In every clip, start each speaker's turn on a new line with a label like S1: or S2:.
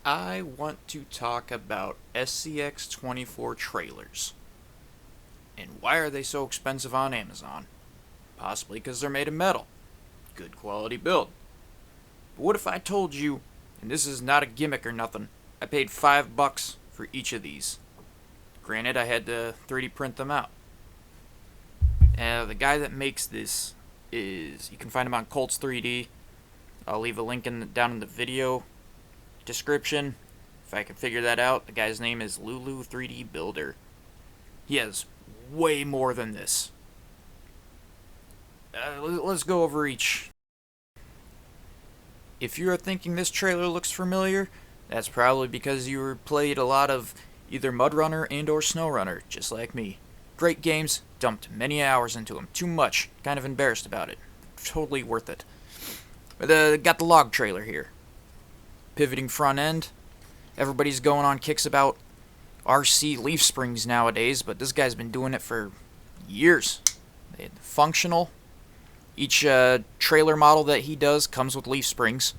S1: I want to talk about scx24 trailers. And why are they so expensive on Amazon? Possibly because they're made of metal. Good quality build. But what if I told you, and this is not a gimmick or nothing, I paid $5 for each of these. Granted, I had to 3D print them out. The guy that makes this is, you can find him on Colts 3D. I'll leave a link down in the video description if I can figure that out. The guy's name is Lulu 3D Builder. He has way more than this. Let's go over each. If you're thinking this trailer looks familiar, that's probably because you played a lot of either Mud Runner and or Snow Runner, just like me. Great games, dumped many hours into them. Too much, kind of embarrassed about it. Totally worth it. Got the log trailer here. Pivoting front end. Everybody's going on kicks about RC leaf springs nowadays, but this guy's been doing it for years. Functional. Each trailer model that he does comes with leaf springs.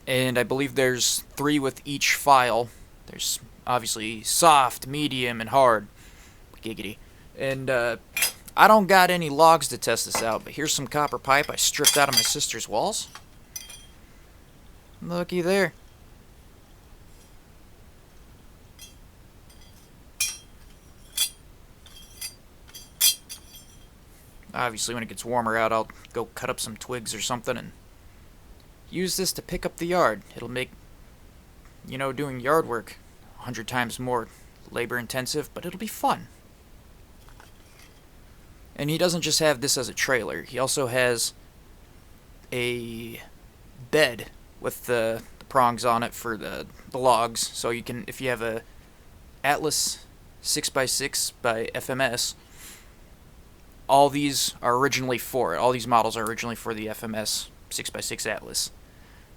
S1: And I believe there's 3 with each file. There's obviously soft, medium, and hard. Giggity. And I don't got any logs to test this out, but here's some copper pipe I stripped out of my sister's walls. Looky there. Obviously, when it gets warmer out, I'll go cut up some twigs or something and use this to pick up the yard. It'll make, doing yard work 100 times more labor intensive, but it'll be fun. And he doesn't just have this as a trailer. He also has a bed with the prongs on it for the logs. So you can, if you have a Atlas 6x6 by FMS, all these are originally for it. All these models are originally for the FMS 6x6 Atlas.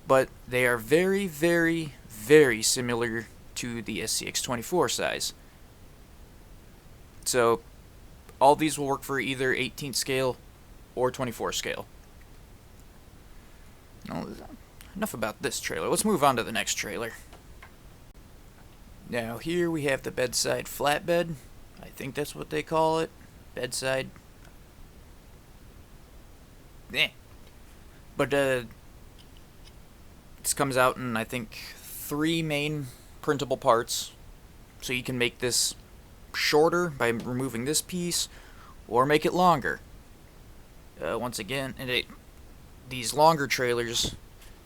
S1: But they are very, very, very similar to the scx24 size. So all these will work for either 18 scale or 24 scale. Now, enough about this trailer. Let's move on to the next trailer. Now here we have the bedside flatbed. I think that's what they call it. Bedside. But this comes out in, I think, 3 main printable parts. So you can make this shorter by removing this piece, or make it longer. Once again, these longer trailers,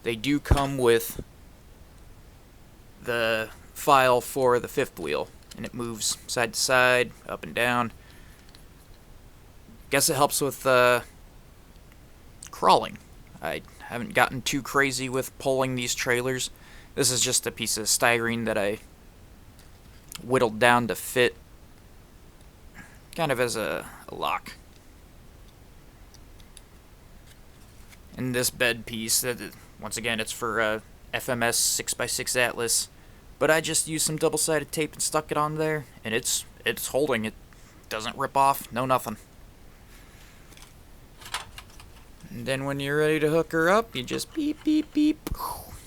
S1: they do come with the file for the 5th wheel, and it moves side to side, up and down. Guess it helps with crawling. I haven't gotten too crazy with pulling these trailers. This is just a piece of styrene that I whittled down to fit kind of as a lock. And this bed piece, once again, it's for FMS 6x6 Atlas, but I just used some double-sided tape and stuck it on there, and it's holding. It doesn't rip off, no nothing. And then when you're ready to hook her up, you just beep, beep, beep,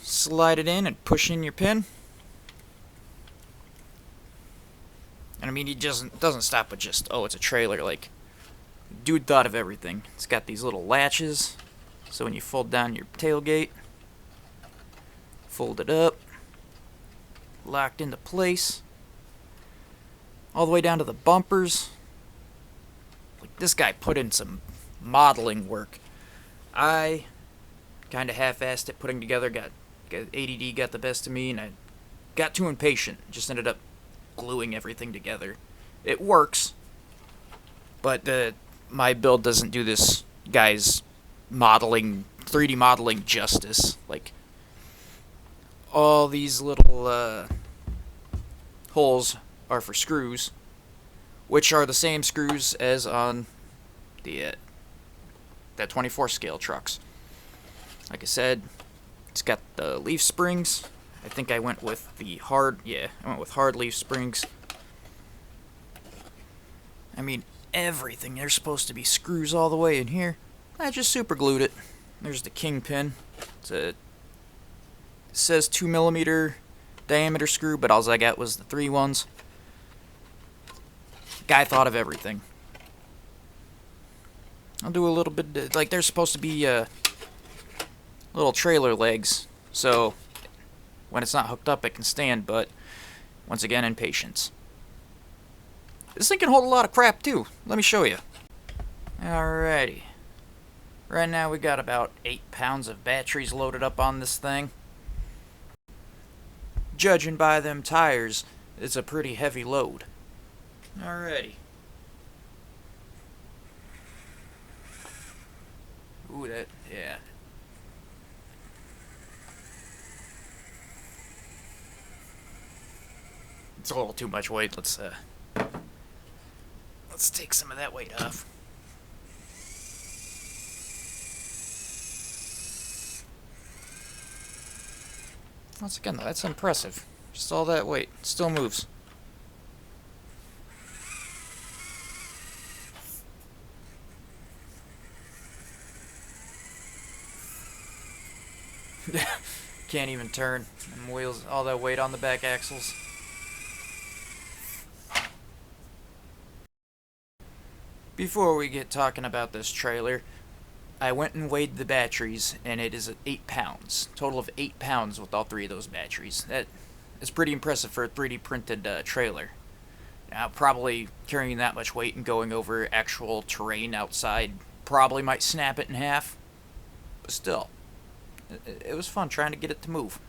S1: slide it in and push in your pin. And I mean, he doesn't stop with just, oh, it's a trailer. Like, dude thought of everything. It's got these little latches, so when you fold down your tailgate, fold it up, locked into place, all the way down to the bumpers. Like, this guy put in some modeling work. I kind of half-assed it putting together, got ADD got the best of me, and I got too impatient. Just ended up gluing everything together. It works, but my build doesn't do this guy's 3D modeling justice. Like, all these little holes are for screws, which are the same screws as on the 24 scale trucks. Like I said, it's got the leaf springs. I think I went with hard leaf springs. I mean, everything. There's supposed to be screws all the way in here. I just super glued it. There's the kingpin. It's a says 2mm diameter screw, but all I got was the 3 ones. Guy thought of everything. I'll do a little bit, like there's supposed to be little trailer legs, so when it's not hooked up it can stand, but once again, impatience. This thing can hold a lot of crap too. Let me show you. Alrighty. Right now we got about 8 pounds of batteries loaded up on this thing. Judging by them tires, it's a pretty heavy load. Alrighty. Ooh, yeah. It's a little too much weight. Let's take some of that weight off. Once again, though, that's impressive. Just all that weight. It still moves. Can't even turn. Them wheels, all that weight on the back axles. Before we get talking about this trailer, I went and weighed the batteries, and it is 8 pounds. Total of 8 pounds with all 3 of those batteries. That is pretty impressive for a 3D printed trailer. Now, probably carrying that much weight and going over actual terrain outside probably might snap it in half. But still, it was fun trying to get it to move.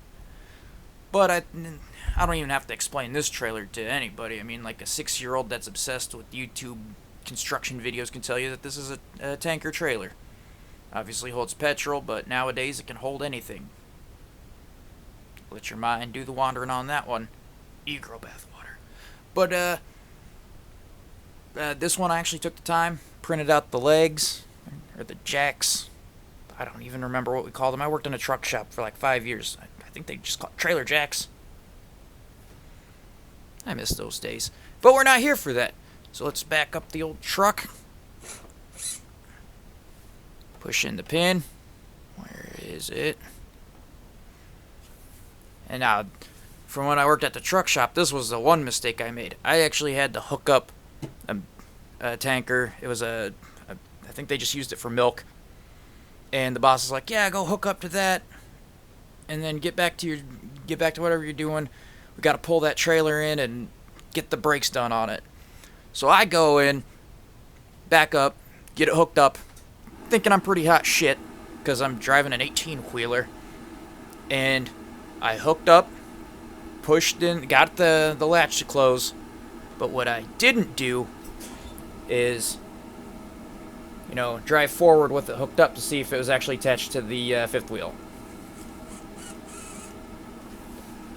S1: But I don't even have to explain this trailer to anybody. I mean, like a 6-year-old that's obsessed with YouTube construction videos can tell you that this is a tanker trailer. Obviously holds petrol, but nowadays it can hold anything. Let your mind do the wandering on that one. You grow bathwater. But this one I actually took the time, printed out the legs, or the jacks. I don't even remember what we called them. I worked in a truck shop for like 5 years. I think they just called trailer jacks. I miss those days. But we're not here for that. So let's back up the old truck. Push in the pin. Where is it? And now, from when I worked at the truck shop, this was the one mistake I made. I actually had to hook up a tanker. It was I think they just used it for milk. And the boss is like, "Yeah, go hook up to that, and then get back to whatever you're doing. We got to pull that trailer in and get the brakes done on it." So I go in, back up, get it hooked up, thinking I'm pretty hot shit, because I'm driving an 18-wheeler. And I hooked up, pushed in, got the latch to close. But what I didn't do is, drive forward with it hooked up to see if it was actually attached to the fifth wheel.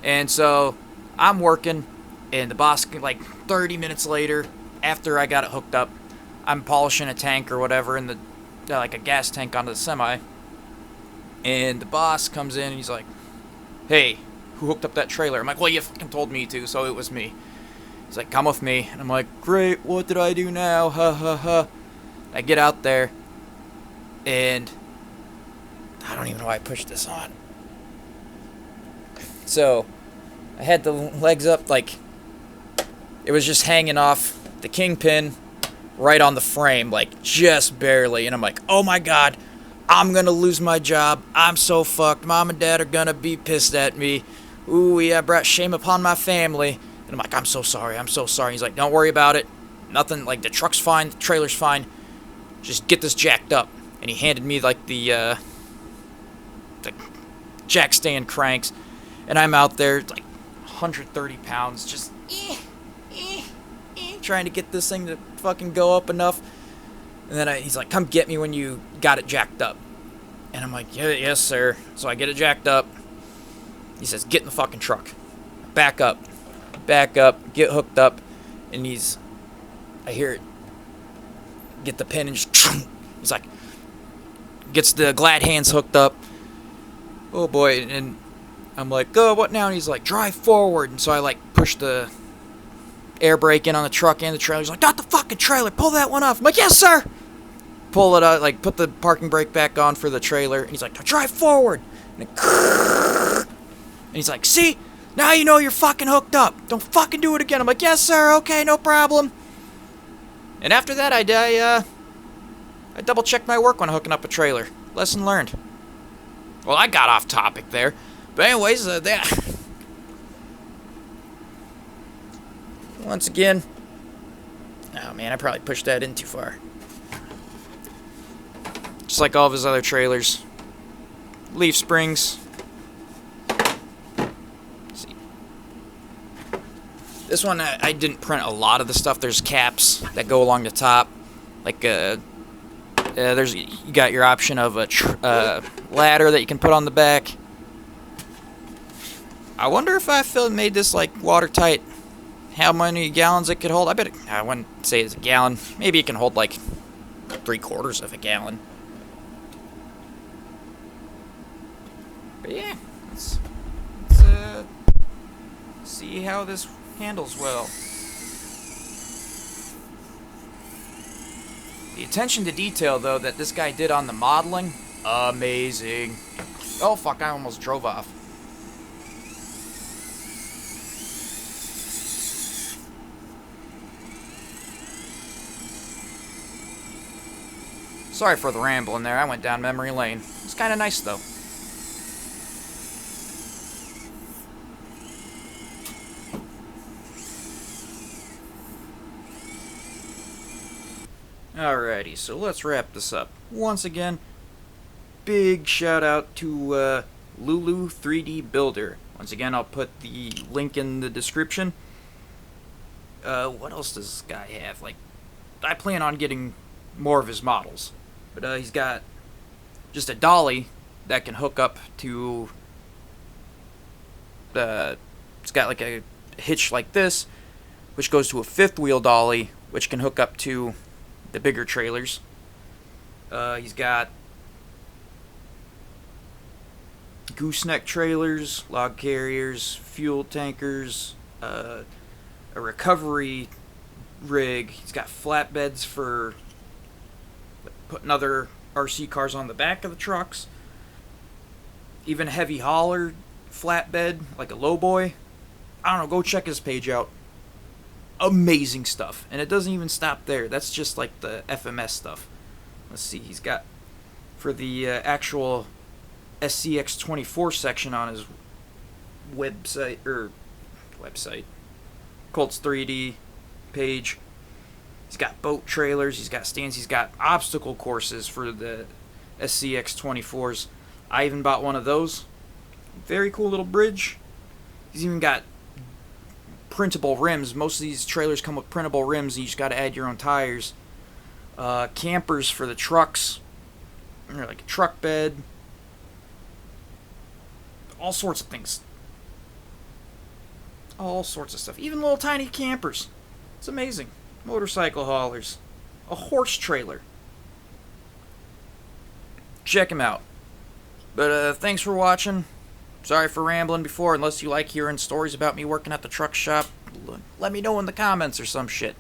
S1: And so I'm working, and the boss, like 30 minutes later, after I got it hooked up, I'm polishing a tank or whatever in the like a gas tank onto the semi, and the boss comes in and he's like, "Hey, who hooked up that trailer?" I'm like, "Well, you fucking told me to, so it was me." He's like, "Come with me," and I'm like, "Great, what did I do now? Ha ha ha." I get out there, and I don't even know why I pushed this on. So I had the legs up, like it was just hanging off the kingpin right on the frame, like just barely. And I'm like, "Oh my god, I'm gonna lose my job. I'm so fucked. Mom and dad are gonna be pissed at me. Ooh, yeah, brought shame upon my family." And I'm like, "I'm so sorry. I'm so sorry." He's like, "Don't worry about it. Nothing, like the truck's fine, the trailer's fine. Just get this jacked up." And he handed me like the jack stand cranks. And I'm out there, like 130 pounds, just trying to get this thing to fucking go up enough. And then he's like, "Come get me when you got it jacked up." And I'm like, "Yeah, yes, sir." So I get it jacked up. He says, "Get in the fucking truck." Back up, get hooked up. And I hear it, get the pin and just, he's like, gets the glad hands hooked up. Oh boy, and I'm like, "Oh, what now?" And he's like, "Drive forward." And so I like push the air brake in on the truck and the trailer. He's like, "Not the fucking trailer, pull that one off." I'm like, "Yes, sir." Pull it out, like put the parking brake back on for the trailer. And he's like, "Drive forward." And And he's like, see? Now you know you're fucking hooked up. Don't fucking do it again. I'm like, yes, sir. Okay, no problem. And after that, I double-checked my work when hooking up a trailer. Lesson learned. Well, I got off topic there. But anyways, once again... Oh, man, I probably pushed that in too far. Just like all of his other trailers. Leaf springs. Let's see. This one, I didn't print a lot of the stuff. There's caps that go along the top. Like, there's, you got your option of a ladder that you can put on the back. I wonder if I made this, like, watertight. How many gallons it could hold? I bet I wouldn't say it's a gallon. Maybe it can hold, like, 3/4 of a gallon. But yeah, let's see how this handles well. The attention to detail, though, that this guy did on the modeling, amazing. Oh, fuck, I almost drove off. Sorry for the rambling there, I went down memory lane. It's kind of nice, though. Alrighty, so let's wrap this up. Once again, big shout out to Lulu 3D Builder. Once again, I'll put the link in the description. What else does this guy have? Like, I plan on getting more of his models. But he's got just a dolly that can hook up to... it's got like a hitch like this, which goes to a 5th wheel dolly, which can hook up to the bigger trailers. He's got gooseneck trailers, log carriers, fuel tankers, a recovery rig. He's got flatbeds for putting other RC cars on the back of the trucks. Even a heavy hauler flatbed, like a lowboy. I don't know, go check his page out. Amazing stuff. And it doesn't even stop there. That's just like the FMS stuff. Let's see, he's got for the actual scx24 section on his website, Colts 3D page. He's got boat trailers, he's got stands, he's got obstacle courses for the scx24s. I even bought one of those. Very cool little bridge. He's even got printable rims. Most of these trailers come with printable rims, and you just got to add your own tires. Campers for the trucks. They're like a truck bed. All sorts of things. All sorts of stuff. Even little tiny campers. It's amazing. Motorcycle haulers. A horse trailer. Check him out. But thanks for watching. Sorry for rambling before. Unless you like hearing stories about me working at the truck shop, let me know in the comments or some shit.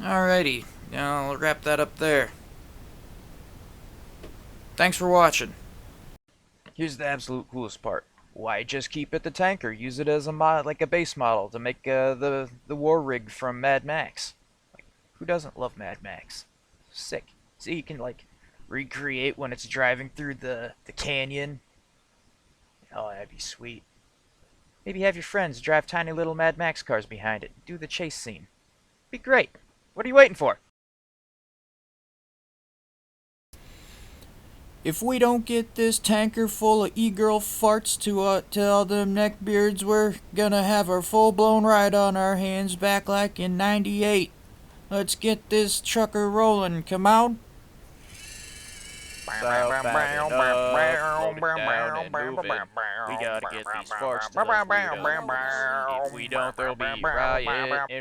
S1: Alrighty. Now I'll wrap that up there. Thanks for watching. Here's the absolute coolest part. Why just keep it the tanker? Use it as a mod, like a base model, to make the war rig from Mad Max. Like, who doesn't love Mad Max? Sick. See, you can like recreate when it's driving through the canyon. Oh, that'd be sweet. Maybe have your friends drive tiny little Mad Max cars behind it. Do the chase scene. Be great. What are you waiting for? If we don't get this tanker full of e-girl farts to tell them neckbeards, we're gonna have our full-blown ride on our hands back like in '98. Let's get this trucker rolling. Come on.
S2: Southbound up, slow it down and move it. We gotta get these farts to those weirdos. If we don't, there'll be riot.